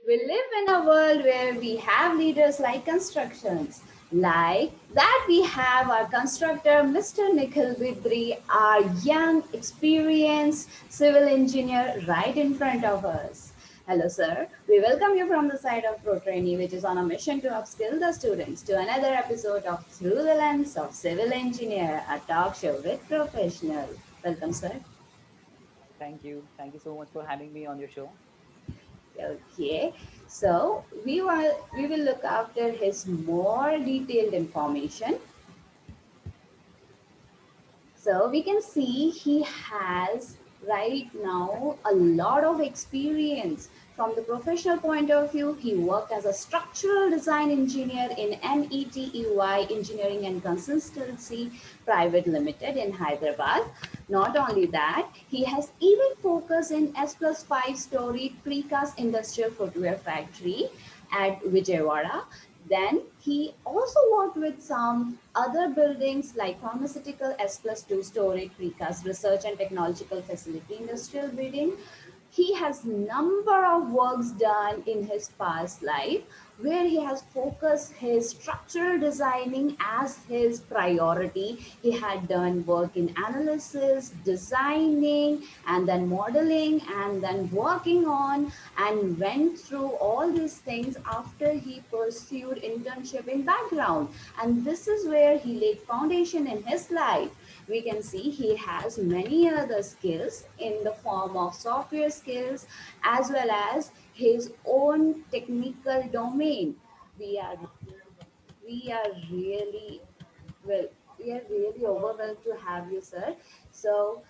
We live in a world where we have leaders like constructions. Like that, we have our constructor, Mr. Nikhil Vidri, our young, experienced civil engineer, right in front of us. Hello, sir. We welcome you from the side of ProTrainee, which is on a mission to upskill the students to another episode of Through the Lens of Civil Engineer, a talk show with professional. Welcome, sir. Thank you. Thank you so much for having me on your show. Okay, so we will look after his more detailed information. So we can see he has right now a lot of experience. From the professional point of view, he worked as a structural design engineer in METEY Engineering and Consultancy Private Limited in Hyderabad. Not only that, he has even focused in S plus 5-story precast industrial footwear factory at Vijayawada. Then he also worked with some other buildings like pharmaceutical S plus 2-story precast research and technological facility industrial building. He has number of works done in his past life where he has focused his structural designing as his priority. He had done work in analysis, designing, and then modeling, and then working on, and went through all these things after he pursued internship in background. And this is where he laid foundation in his life. We can see he has many other skills in the form of software skills as well as his own technical domain. We are we are really well we are really overwhelmed to have you, sir. So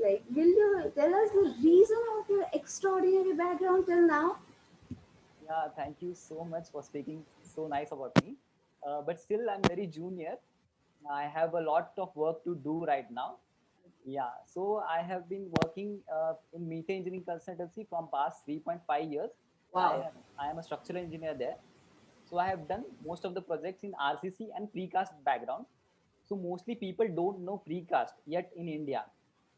like, will you tell us the reason of your extraordinary background till now? Yeah, thank you so much for speaking so nice about me. But still, I'm very junior. I have a lot of work to do right now. Yeah, so I have been working in Meeta Engineering Consultancy from past 3.5 years. I Wow. am I am a structural engineer there. So I have done most of the projects in RCC and precast background. So mostly people don't know precast yet in India,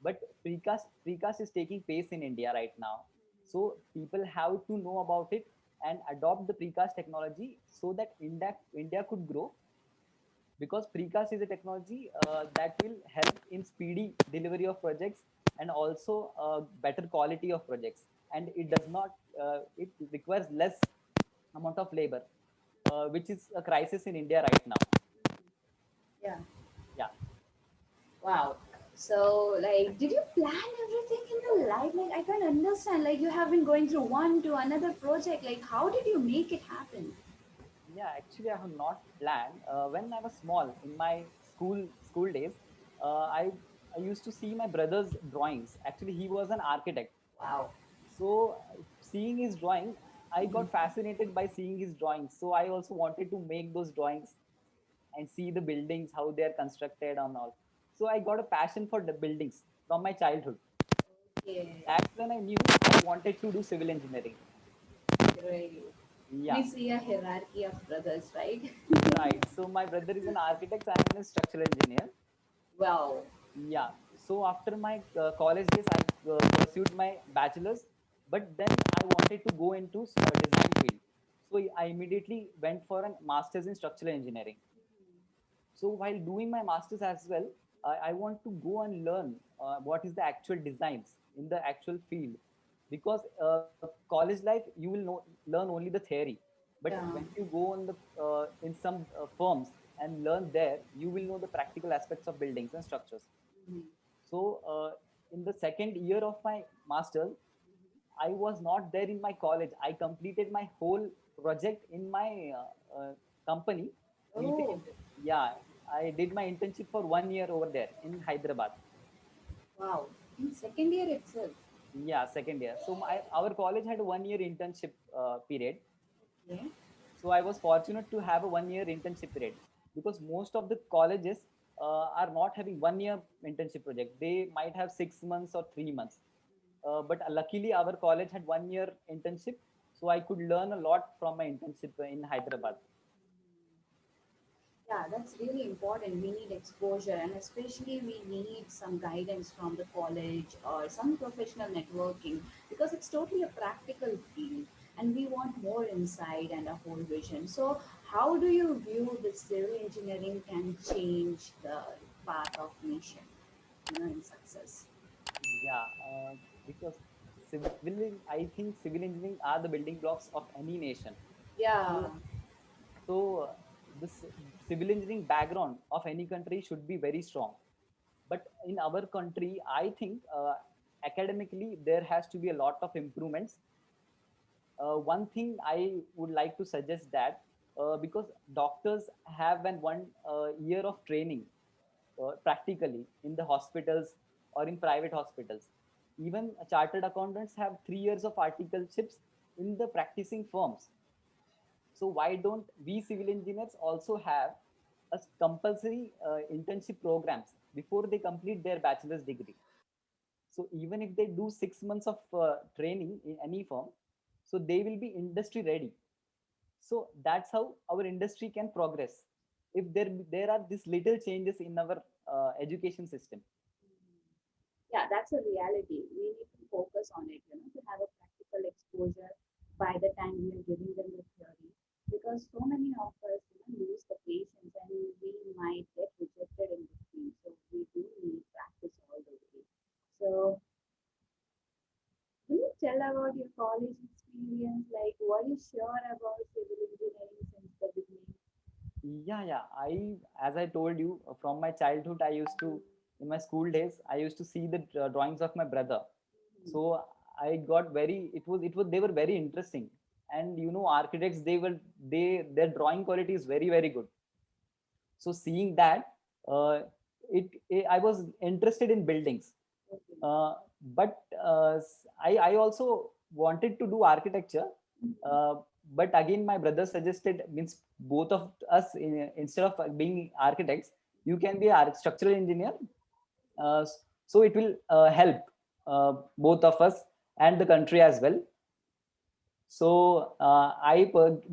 but precast is taking pace in India right now. So people have to know about it and adopt the precast technology so that India could grow, because precast is a technology that will help in speedy delivery of projects and also better quality of projects, and it does not it requires less amount of labor, which is a crisis in India right now. Yeah. Yeah. Wow. So, like, did you plan everything in the life? Like, I can't understand. Like, you have been going through one to another project. Like, how did you make it happen? Yeah, actually, I have not planned. When I was small in my school days, uh, I I used to see my brother's drawings. Actually, he was an architect, Wow. so seeing his drawing, I got fascinated by seeing his drawings. So I also wanted to make those drawings and see the buildings, how they are constructed and all. So I got a passion for the buildings from my childhood. Okay. That's when I knew I wanted to do civil engineering. Great. Yeah, We see a hierarchy of brothers, right? right. So my brother is an architect, I am a structural engineer. Wow. Yeah. So after my college days, I pursued my bachelor's, but then I wanted to go into design field. So I immediately went for a master's in structural engineering. So while doing my master's as well, I want to go and learn what is the actual designs in the actual field, because college life you will learn only the theory, but Yeah. when you go on the in some firms and learn there, you will know the practical aspects of buildings and structures. Mhm. So in the second year of my master's, I was not there in my college. I completed my whole project in my company. Oh, Yeah, I did my internship for 1 year over there in Hyderabad. wow. In second year itself. Yeah, second year. So our college had a 1 year internship period. Okay. So I was fortunate to have a 1 year internship period, because most of the colleges are not having 1 year internship project. They might have 6 months or 3 months. But luckily, our college had 1 year internship, so I could learn a lot from my internship in Hyderabad. Yeah, that's really important. We need exposure, and especially we need some guidance from the college or some professional networking because it's totally a practical field. and we want more insight and a whole vision. So how do you view the civil engineering can change the path of nation, in success? Yeah, because I think civil engineering are the building blocks of any nation. Yeah. So, so this civil engineering background of any country should be very strong. But in our country, I think academically there has to be a lot of improvements. One thing I would like to suggest that because doctors have an one year of training practically in the hospitals or in private hospitals. Even chartered accountants have 3 years of articleships in the practicing firms. So why don't we civil engineers also have a compulsory internship programs before they complete their bachelor's degree? So even if they do 6 months of training in any firm, so they will be industry ready. So that's how our industry can progress. If there are these little changes in our education system. Yeah, that's a reality. We need to focus on it, to have a practical exposure by the time we are giving them the theory. Because so many of us, lose the patience and we might get rejected in between. So we do need practice all the way. So can you tell about your college experience? Like, were you sure about civil engineering since the beginning? Yeah. As I told you, from my childhood, in my school days, I used to see the drawings of my brother. So I got they were very interesting. And architects, their drawing quality is very, very good. So seeing that, uh, I was interested in buildings. Okay. Uh, but I also wanted to do architecture. Uh, but again, my brother suggested, means both of us, instead of being architects, you can be a structural engineer. Uh, so it will help both of us and the country as well. So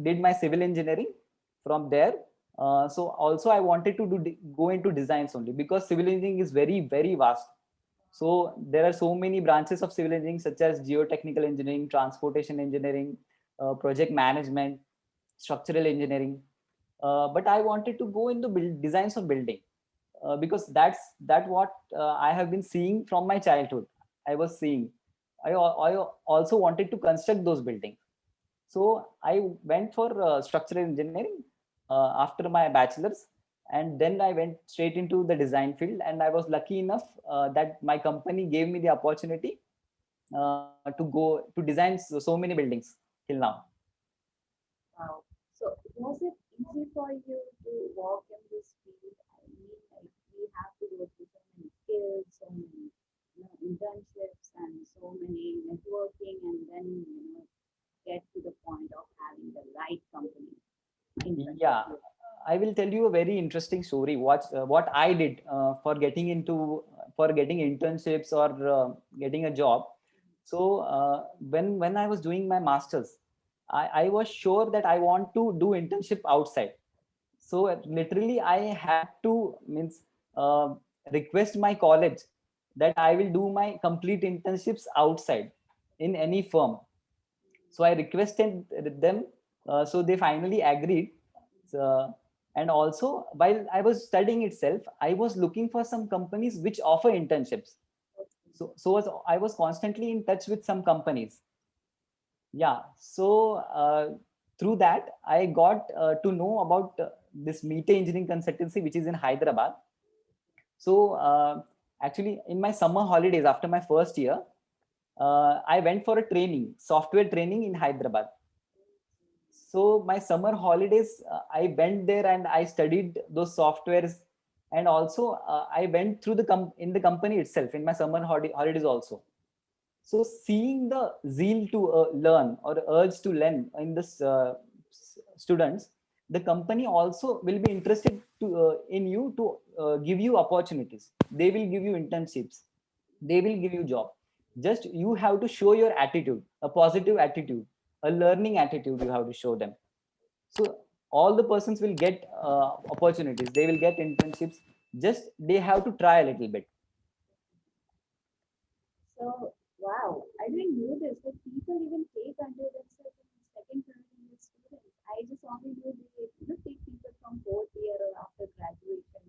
did my civil engineering from there. So also I wanted to go into designs only, because civil engineering is very, very vast. So there are so many branches of civil engineering, such as geotechnical engineering, transportation engineering, project management, structural engineering. But I wanted to go into designs of building, because that what I have been seeing from my childhood. I was seeing. I also wanted to construct those buildings. So I went for structural engineering after my bachelor's, and then I went straight into the design field. And I was lucky enough that my company gave me the opportunity to go to design so many buildings till now. Wow. So was it easy for you to walk in this field? I mean, like we have to go through so many skills, so many, internships and so many networking and then, get to the point of having the right company in front of Yeah, you. I will tell you a very interesting story. What I did for getting internships or getting a job. So when I was doing my masters, I was sure that I want to do internship outside. So literally I had to, means uh, request my college that I will do my complete internships outside in any firm. So I requested them. So they finally agreed. So, and also while I was studying itself, I was looking for some companies which offer internships. I was constantly in touch with some companies. Yeah. So through that I got to know about this Meet Engineering Consultancy, which is in Hyderabad. So actually in my summer holidays after my first year, I went for a training, software training in Hyderabad. So my summer holidays, I went there and I studied those softwares. And also I went through in the company itself in my summer holidays also. So seeing the zeal to learn, or urge to learn in this students, the company also will be interested in you to give you opportunities. They will give you internships. They will give you job. Just you have to show your attitude, a positive attitude, a learning attitude. You have to show them. So all the persons will get opportunities. They will get internships. Just they have to try a little bit. So wow, I didn't know this. Like people even take under themselves I just only do the, take people from fourth year or after graduation.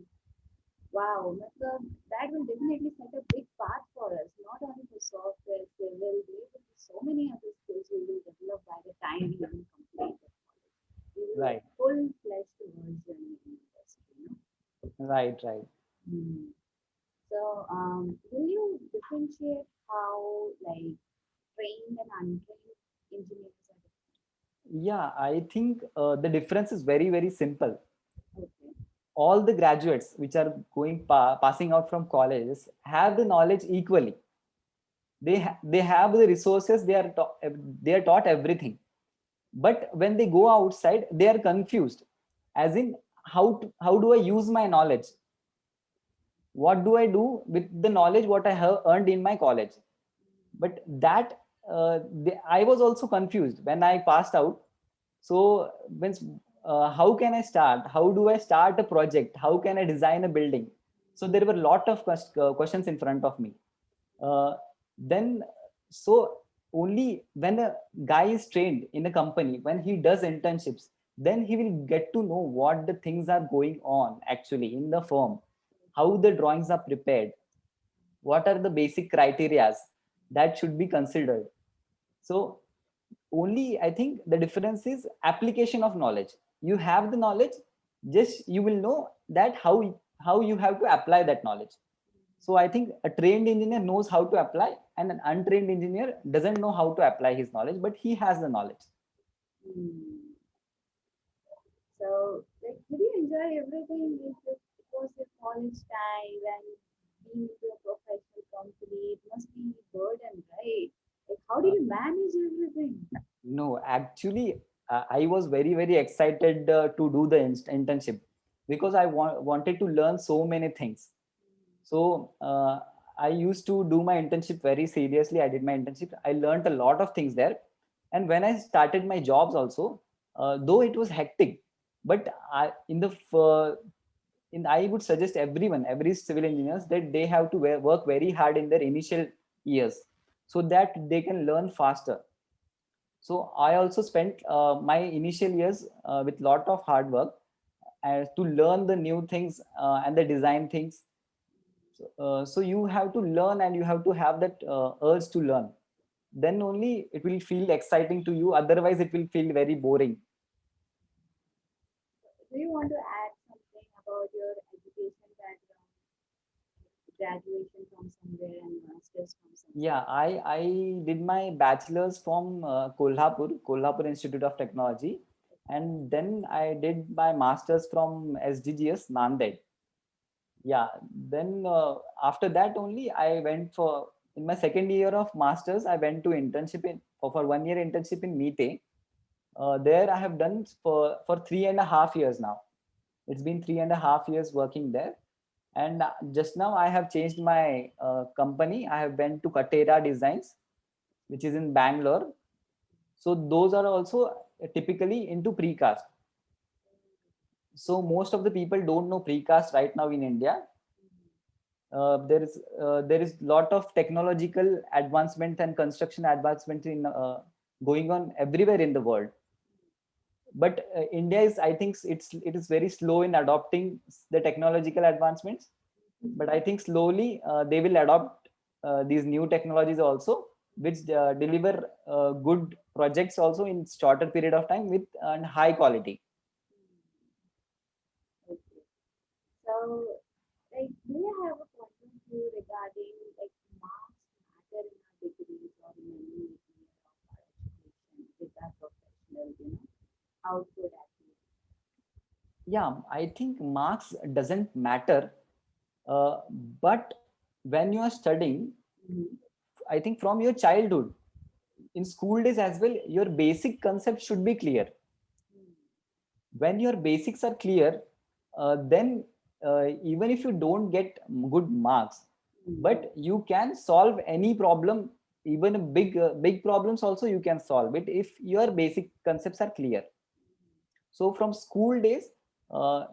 Wow, matlab, that will definitely set a big path for us, not only for software, civil, there will be so many other skills we will develop by the time we will complete it. We will Right, full-fledged version in industry. right, right. Hmm. So, will you differentiate how like trained and untrained engineers are Yeah, I think the difference is very, very simple. different? Okay. All the graduates which are going passing out from colleges have the knowledge equally. They have the resources. They are taught everything. But when they go outside, they are confused. As in, how do I use my knowledge? What do I do with the knowledge what I have earned in my college? But that I was also confused when I passed out. So when how can I start? How do I start a project? How can I design a building? So there were a lot of questions in front of me. uh, then so only when a guy is trained in a company, when he does internships, then he will get to know what the things are going on actually in the firm, how the drawings are prepared, what are the basic criterias that should be considered. So only I think the difference is application of knowledge. You have the knowledge, just you will know that how you have to apply that knowledge. So I think a trained engineer knows how to apply, and an untrained engineer doesn't know how to apply his knowledge, but he has the knowledge. Hmm. So, like, did you enjoy everything? It was your college time and being into a professional company. It must be burden, right? Like, how did Uh, you manage everything? no, actually, I was very, very excited to do the internship because I wanted to learn so many things. So I used to do my internship very seriously. I did my internship. I learned a lot of things there. And when I started my jobs also, though it was hectic, but I would suggest everyone, every civil engineers, that they have to work very hard in their initial years so that they can learn faster. So I also spent my initial years with lot of hard work to learn the new things and the design things. So you have to learn and you have to have that urge to learn. Then only it will feel exciting to you. Otherwise, it will feel very boring. Do you want to add something about your education background, graduation from somewhere and masters from somewhere? Yeah, I did my bachelor's from Kolhapur Institute of Technology, and then I did my master's from SDGS Nanded. Yeah, then after that only I went for, in my second year of masters, I went to internship for 1 year internship in Meete. There I have done for 3.5 years now. It's been 3.5 years working there. And just now I have changed my company. I have went to Katera Designs, which is in Bangalore. So those are also typically into precast. So most of the people don't know precast right now in India. There is lot of technological advancement and construction advancement in going on everywhere in the world. But India is, I think, it is very slow in adopting the technological advancements. But I think slowly they will adopt these new technologies also, which deliver good projects also in shorter period of time with high quality. Okay. So, like, do you have a point of view regarding like marks matter in our degrees or in any area of our education with our professional, output activity? Yeah, I think marks doesn't matter, uh, but when you are studying, Mm-hmm. I think from your childhood, in school days as well, your basic concept should be clear. When your basics are clear, then even if you don't get good marks, Mm-hmm. but you can solve any problem, even a big problems also you can solve it if your basic concepts are clear. So from school days, uh,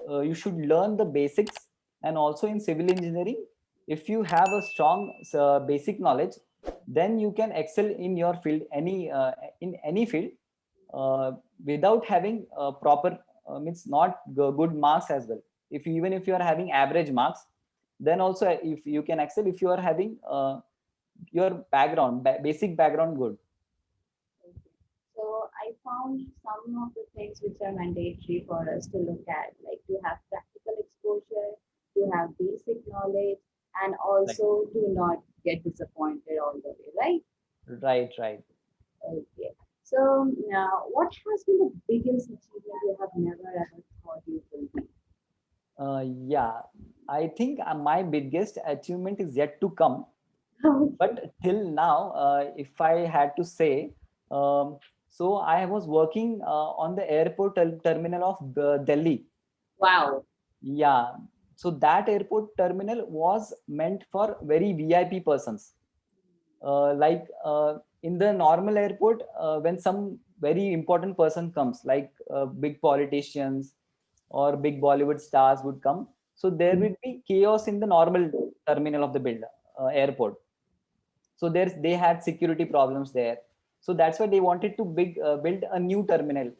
you should learn the basics. And also in civil engineering, if you have a strong basic knowledge, then you can excel in your field, in any field. uh, without having proper means not good marks as well. If even if you are having average marks, then also if you can excel if you are having your background basic background good. Okay. So I found some of the things which are mandatory for us to look at, like to have practical exposure, to have basic knowledge, and Right, also to not get disappointed all the way, right? right, right. Okay. So now, what has been the biggest achievement you have never ever thought you will be? Yeah, I think my biggest achievement is yet to come. Okay. But till now, if I had to say, um, so I was working on the airport terminal of Delhi. Wow. Yeah, so that airport terminal was meant for very VIP persons. In the normal airport, when some very important person comes, like big politicians or big Bollywood stars would come, so there would be chaos in the normal terminal of the airport. So they had security problems there. So that's why they wanted to build a new terminal,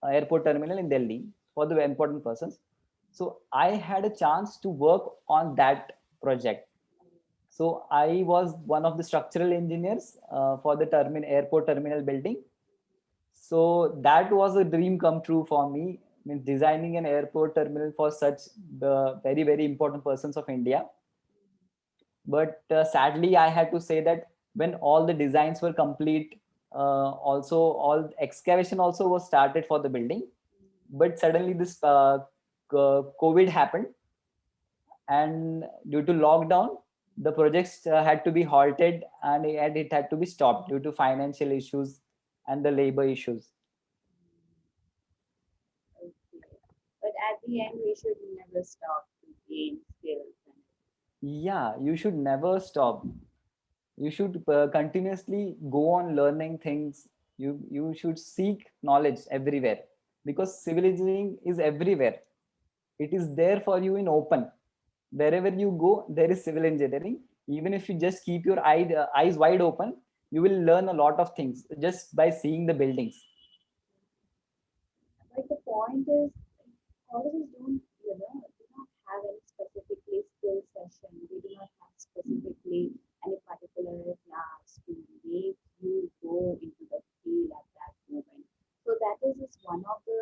airport terminal in Delhi for the important persons. So I had a chance to work on that project. So I was one of the structural engineers for the airport terminal building. So that was a dream come true for me, means designing an airport terminal for such the very very important persons of India. But sadly I had to say that when all the designs were complete, also all excavation also was started for the building, but suddenly this COVID happened, and due to lockdown the projects had to be halted, and it had to be stopped due to financial issues and the labor issues. Okay. But at the end, we should never stop to gain skills. Yeah, you should never stop. You should continuously go on learning things. You should seek knowledge everywhere, because civil engineering is everywhere. It is there for you in open. Wherever you go there is civil engineering. Even if you just keep your eyes wide open, you will learn a lot of things just by seeing the buildings. But the point is, colleges don't, do not have any specifically skill session. They do not have specifically any particular class to make you go into the field at that moment. So that is just one of the,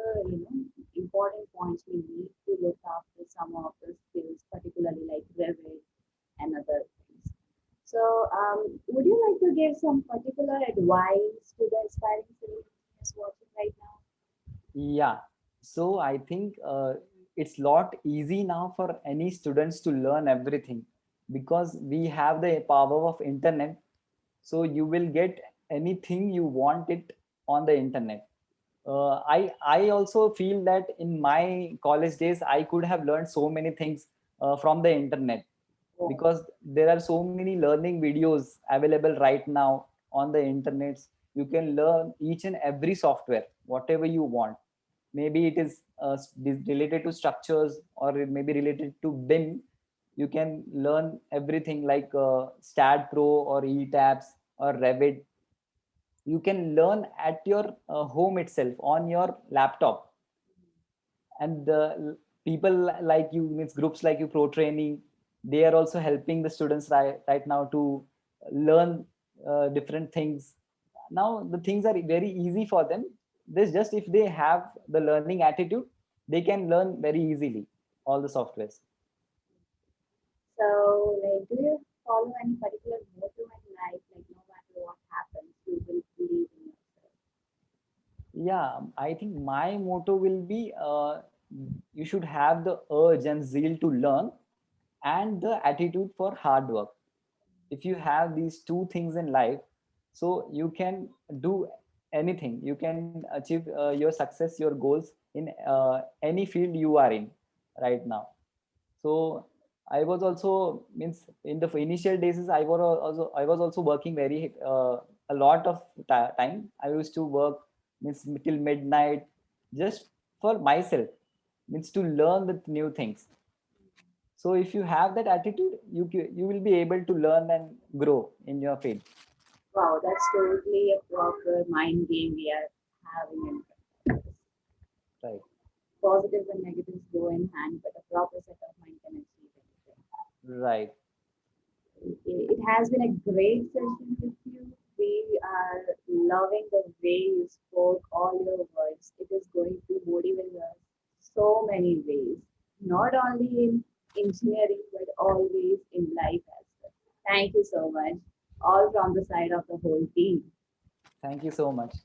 important points we need to look after some of the skills, particularly like Revit and other things. So, would you like to give some particular advice to the aspiring civil engineers watching right now? Yeah, so I think it's lot easy now for any students to learn everything, because we have the power of internet. So you will get anything you want it on the internet. I also feel that in my college days I could have learned so many things from the internet, Oh, because there are so many learning videos available right now on the internet. You can learn each and every software whatever you want. Maybe it is related to structures, or it may be related to BIM. You can learn everything like Stat Pro or ETABS or Revit. You can learn at your home itself on your laptop. And the people like you, means groups like you, Pro Training, they are also helping the students right now to learn different things. Now the things are very easy for them. This just if they have the learning attitude, they can learn very easily all the softwares. so, like, do you follow any particular motto in life? Like, no matter what happens, you will believe in yourself. Yeah, I think my motto will be you should have the urge and zeal to learn, and the attitude for hard work. If you have these two things in life, so you can do anything. You can achieve your success, your goals in any field you are in right now. So I was also, means in the initial days I was also working very a lot of time. I used to work means till midnight, just for myself, means to learn the new things. So if you have that attitude, you will be able to learn and grow in your field. Wow, that's totally a proper mind game we are having in front of us. Right. Positives and negatives go in hand, but a proper set of mind can achieve anything. Right. It has been a great session with you. We are loving the way you spoke all your words. It is going to motivate us so many ways, not only in engineering, but always in life as well. Thank you so much, all from the side of the whole team. Thank you so much.